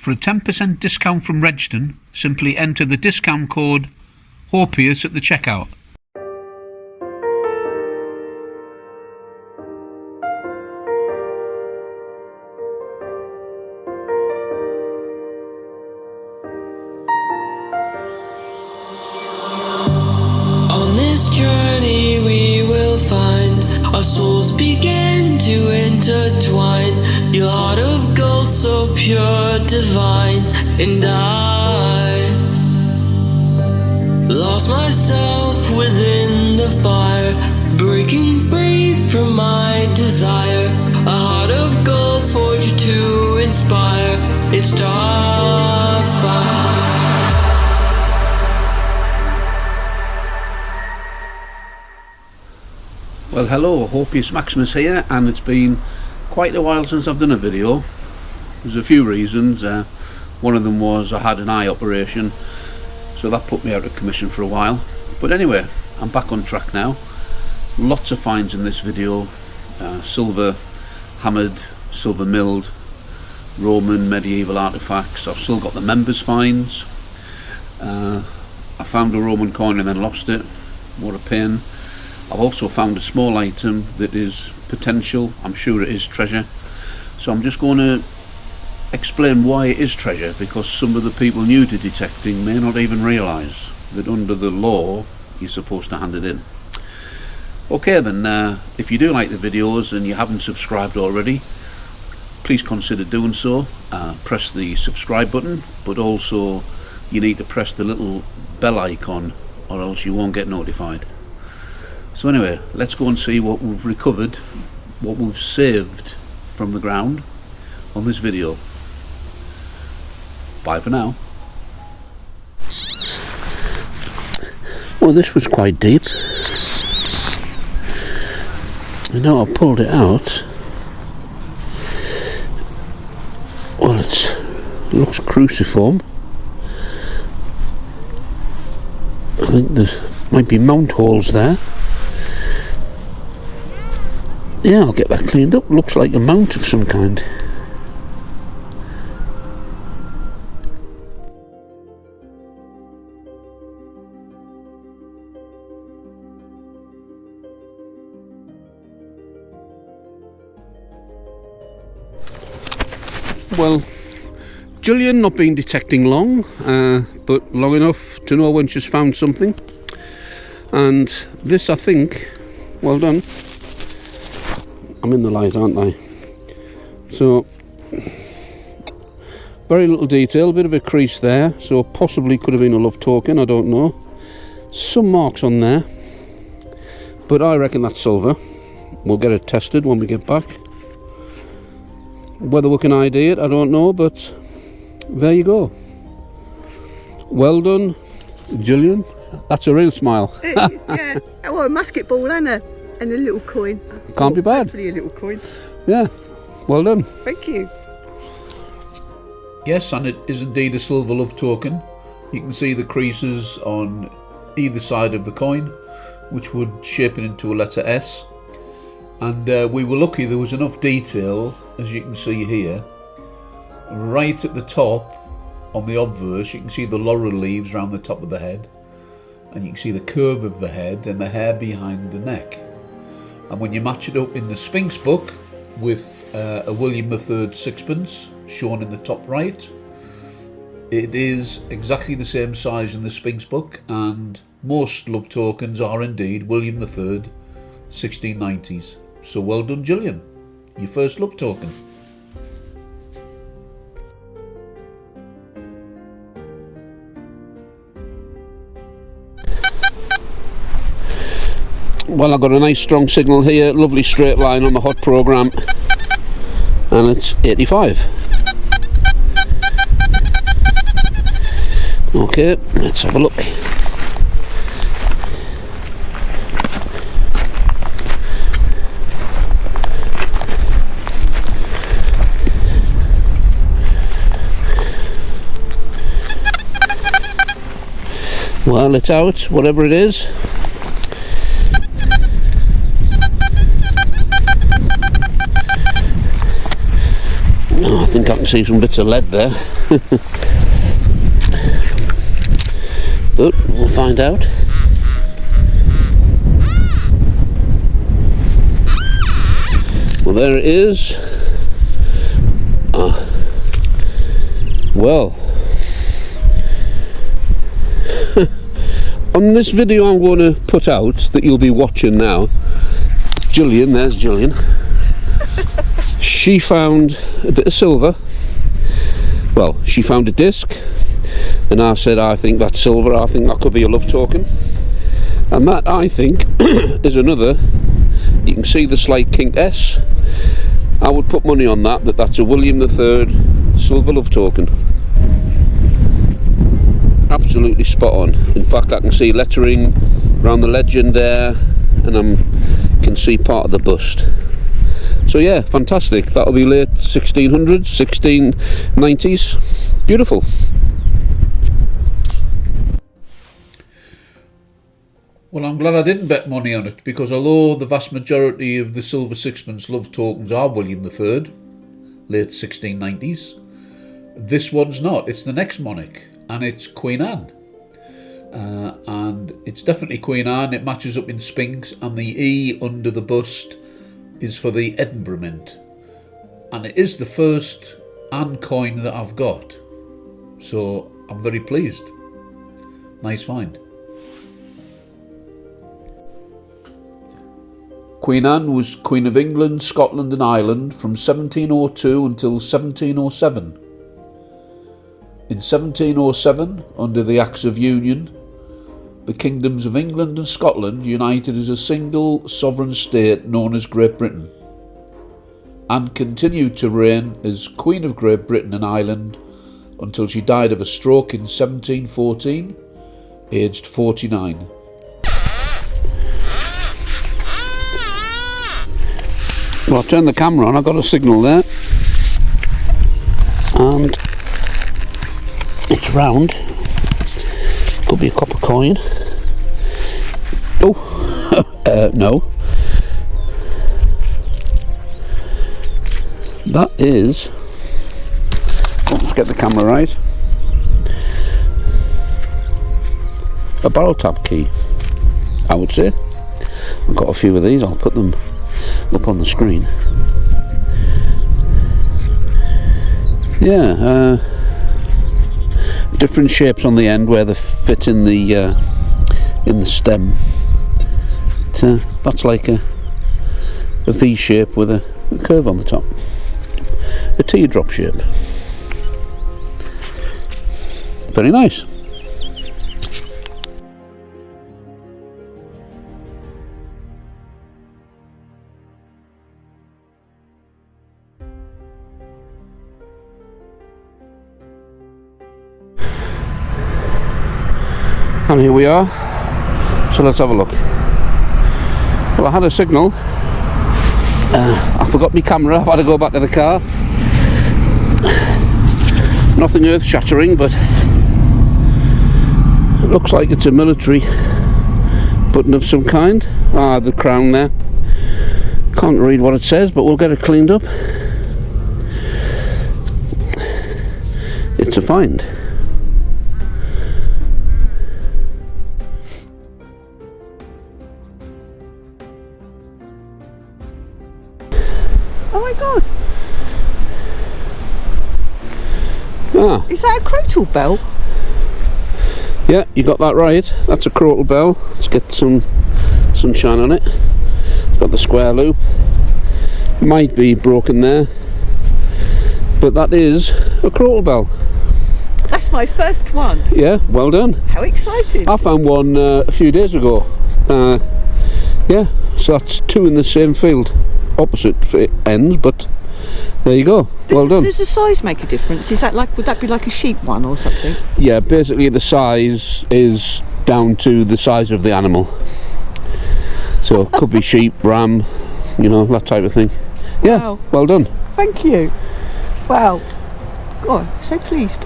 For a 10% discount from Regton, simply enter the discount code HOPEUS at the checkout. On this journey we will find our souls begin to intertwine. Your heart of gold so pure, divine. And I lost myself within the fire, breaking free from my desire. A heart of gold forged to inspire. It's Starfire. Well, hello, HOPEUS Maximus here, and it's been quite a while since I've done a video. There's a few reasons. One of them was I had an eye operation, so that put me out of commission for a while. But anyway, I'm back on track now. Lots of finds in this video. Silver hammered, silver milled, Roman, medieval artifacts. I've still got the members' finds. I found a Roman coin and then lost it. What a pain. I've also found a small item that is potential. I'm sure it is treasure. So I'm just going to explain why it is treasure, because some of the people new to detecting may not even realise that under the law you're supposed to hand it in. Okay then, if you do like the videos and you haven't subscribed already, please consider doing so. Press the subscribe button, but also you need to press the little bell icon or else you won't get notified. So anyway, let's go and see what we've recovered, what we've saved from the ground on this video. Bye for now. Well, this was quite deep. I know I pulled it out. Well, it looks cruciform. I think there might be mount holes there. Yeah, I'll get that cleaned up. Looks like a mount of some kind. Well, Gillian not been detecting long, but long enough to know when she's found something. And this, I think, well done. I'm in the light, aren't I? So, very little detail, a bit of a crease there, so possibly could have been a love token, I don't know. Some marks on there, but I reckon that's silver. We'll get it tested when we get back. Whether we can ID it, I don't know, but there you go. Well done, Gillian. That's a real smile. It is, yeah. Oh, a musket ball and a little coin. Can't be bad. Hopefully a little coin. Yeah, well done. Thank you. Yes, and it is indeed a silver love token. You can see the creases on either side of the coin, which would shape it into a letter S. And we were lucky there was enough detail, as you can see here. Right at the top, on the obverse, you can see the laurel leaves around the top of the head. And you can see the curve of the head and the hair behind the neck. And when you match it up in the Sphinx book with a William III sixpence shown in the top right, it is exactly the same size in the Sphinx book, and most love tokens are indeed William III 1690s. So well done, Gillian, your first love token. Well, I've got a nice strong signal here, lovely straight line on the hot program, and it's 85. Okay, let's have a look. Well, it's out, whatever it is. think I can see some bits of lead there. But we'll find out. Well, there it is. Well, on this video I'm going to put out that you'll be watching now, Gillian, there's Gillian, she found a bit of silver. Well, she found a disc, and I said, I think that's silver, I think that could be a love token. And that, I think, is another, you can see the slight kink S. I would put money on that, that's a William III silver love token. Absolutely spot on. In fact, I can see lettering around the legend there, and I can see part of the bust. So yeah, fantastic. That'll be late 1600s, 1690s. Beautiful. Well, I'm glad I didn't bet money on it, because although the vast majority of the silver sixpence love tokens are William III, late 1690s, this one's not. It's the next monarch, and it's Queen Anne. And it's definitely Queen Anne. It matches up in Spinks, and the E under the bust is for the Edinburgh Mint. And it is the first Anne coin that I've got. So I'm very pleased. Nice find. Queen Anne was Queen of England, Scotland and Ireland from 1702 until 1707. In 1707, under the Acts of Union, the kingdoms of England and Scotland united as a single sovereign state known as Great Britain, and continued to reign as Queen of Great Britain and Ireland until she died of a stroke in 1714, aged 49. Well, I'll turn the camera on, I got a signal there, and it's round. Could be a copper coin. Oh, no. That is, let's get the camera right, a barrel tap key, I would say. I've got a few of these, I'll put them up on the screen. Yeah, different shapes on the end where they fit in the stem. That's like a V shape with a curve on the top, a teardrop shape. Very nice. And here we are, so let's have a look. Well, I had a signal, I forgot my camera, I've had to go back to the car. Nothing earth shattering, but it looks like it's a military button of some kind. Ah, the crown there. Can't read what it says, but we'll get it cleaned up. It's a find. Oh my god! Ah. Is that a crotal bell? Yeah, you got that right. That's a crotal bell. Let's get some sunshine on it. It's got the square loop. Might be broken there, but that is a crotal bell. That's my first one. Yeah, well done. How exciting! I found one a few days ago. Yeah, so that's two in the same field, opposite ends, but there you go. Well done. Does the size make a difference? Is that like, would that be like a sheep one or something? Yeah, basically the size is down to the size of the animal. So it could be sheep, ram, you know, that type of thing. Yeah, Wow. Well done. Thank you. Wow. Oh, so pleased.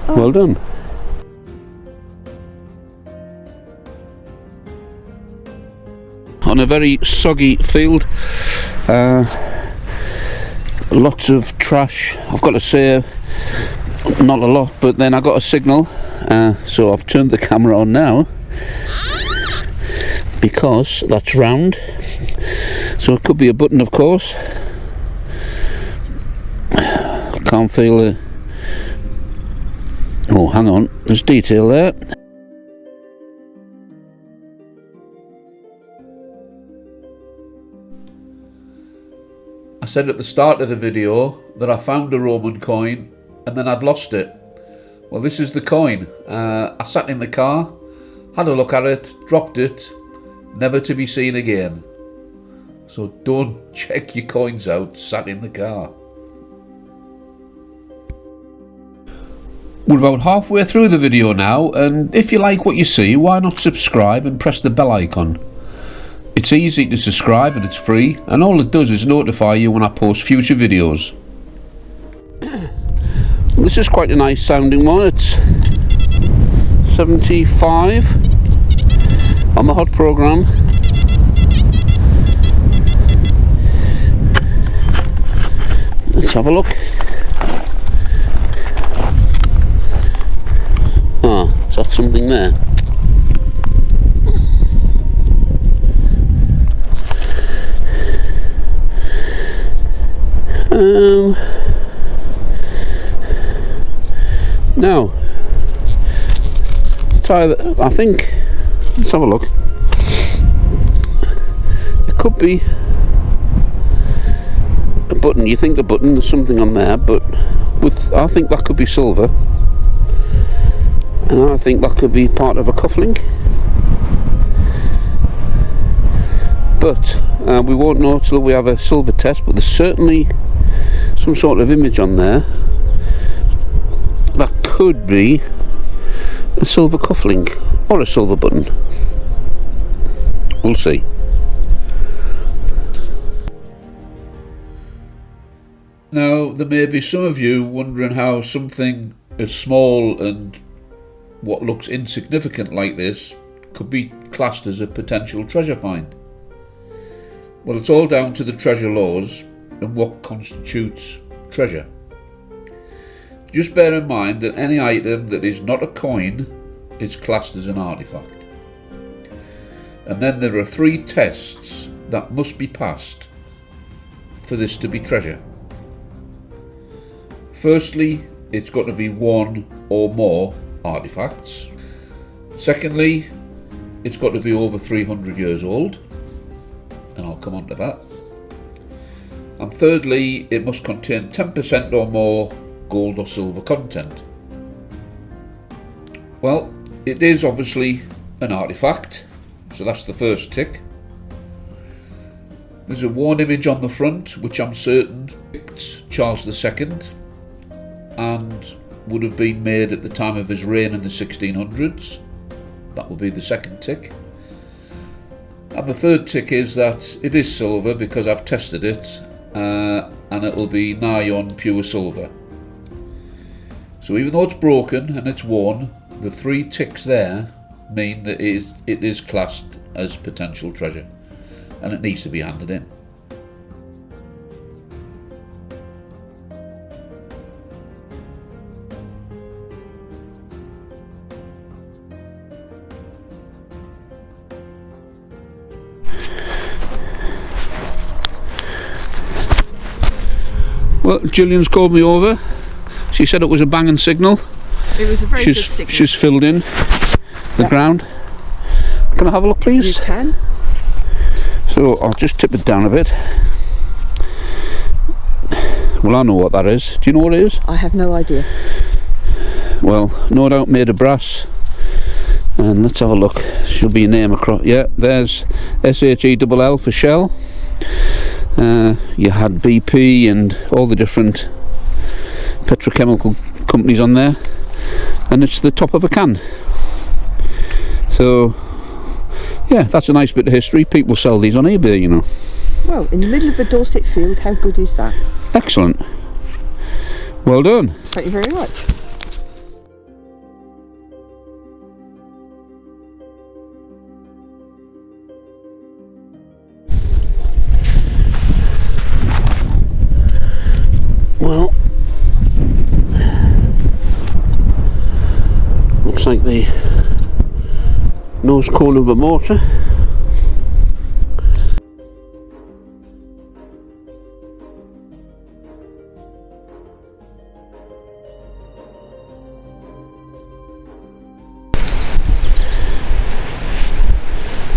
Well done. On a very soggy field, lots of trash. I've got to say, not a lot, but then I got a signal, so I've turned the camera on now because that's round, so it could be a button, of course. I can't feel it. Oh, hang on, there's detail there. I said at the start of the video that I found a Roman coin and then I'd lost it. Well, this is the coin. I sat in the car, had a look at it, dropped it, never to be seen again. So don't check your coins out sat in the car. We're about halfway through the video now, and if you like what you see, why not subscribe and press the bell icon? It's easy to subscribe and it's free, and all it does is notify you when I post future videos. This is quite a nice sounding one. It's 75 on the hot program. Let's have a look. Ah, is that something there? Now, try that. I think. Let's have a look. It could be a button. You think a button? There's something on there, but I think that could be silver, and I think that could be part of a cufflink. But we won't know till we have a silver test. But there's certainly some sort of image on there that could be a silver cufflink or a silver button. We'll see. Now, there may be some of you wondering how something as small and what looks insignificant like this could be classed as a potential treasure find. Well, it's all down to the treasure laws and what constitutes treasure. Just bear in mind that any item that is not a coin is classed as an artefact. And then there are 3 tests that must be passed for this to be treasure. Firstly, it's got to be 1 or more artefacts. Secondly, it's got to be over 300 years old, and I'll come on to that. And thirdly, it must contain 10% or more gold or silver content. Well, it is obviously an artefact, so that's the first tick. There's a worn image on the front, which I'm certain depicts Charles II and would have been made at the time of his reign in the 1600s. That will be the second tick. And the third tick is that it is silver because I've tested it, and it will be nigh on pure silver. So even though it's broken and it's worn, the 3 ticks there mean that it is classed as potential treasure, and it needs to be handed in. Well, Gillian's called me over. She said it was a banging signal. It was a very good signal. She's filled in the ground. Can I have a look, please? You can. So I'll just tip it down a bit. Well, I know what that is. Do you know what it is? I have no idea. Well, no doubt made of brass. And let's have a look. Should be a name across. Yeah, there's SHELL for Shell. You had BP and all the different petrochemical companies on there, and it's the top of a can. So yeah, that's a nice bit of history. People sell these on eBay, you know. Well, in the middle of a Dorset field, how good is that? Excellent. Well done. Thank you very much. looks like the nose cone of a motor.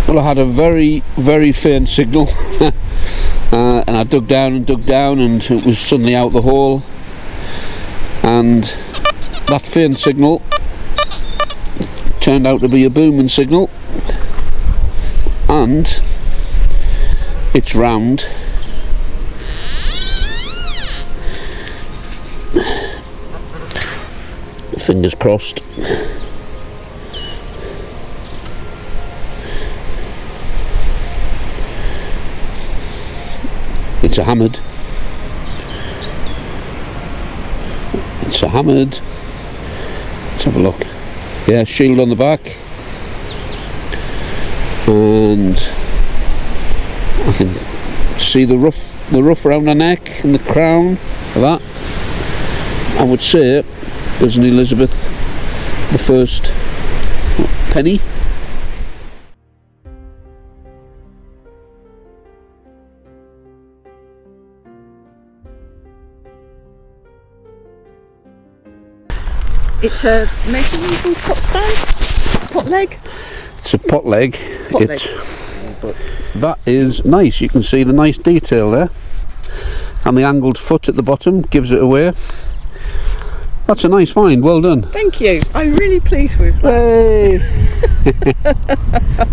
Well, I had a very, very faint signal and I dug down and it was suddenly out the hole, and that faint signal turned out to be a booming signal, and it's round. Fingers crossed. It's a hammered. It's a hammered. Let's have a look. Yeah, shield on the back, and I can see the ruff around the neck and the crown of that. I would say there's an Elizabeth I penny. It's a measuring pot stand? Pot leg? It's a pot leg. Pot leg. That is nice. You can see the nice detail there. And the angled foot at the bottom gives it away. That's a nice find. Well done. Thank you. I'm really pleased with that. Hey!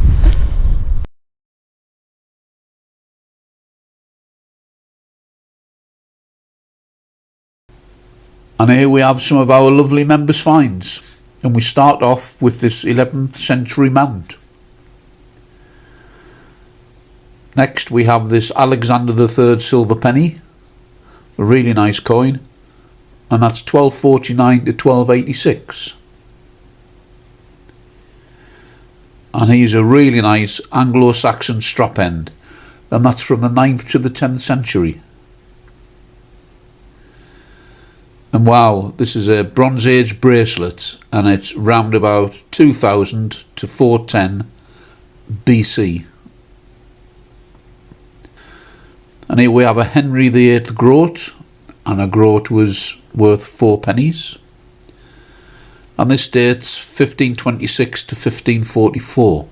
And here we have some of our lovely members' finds, and we start off with this 11th century mound. Next we have this Alexander III silver penny, a really nice coin, and that's 1249 to 1286. And here's a really nice Anglo-Saxon strap end, and that's from the 9th to the 10th century. And wow, this is a Bronze Age bracelet, and it's round about 2000 to 410 BC. And here we have a Henry VIII groat, and a groat was worth 4 pennies. And this dates 1526 to 1544.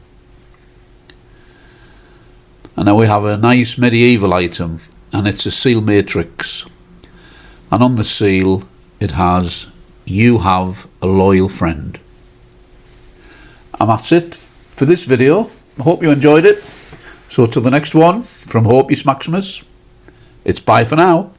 And now we have a nice medieval item, and it's a seal matrix. And on the seal it has, "You have a loyal friend." And that's it for this video. I hope you enjoyed it. So till the next one, from HOPEUS Maximus, it's bye for now.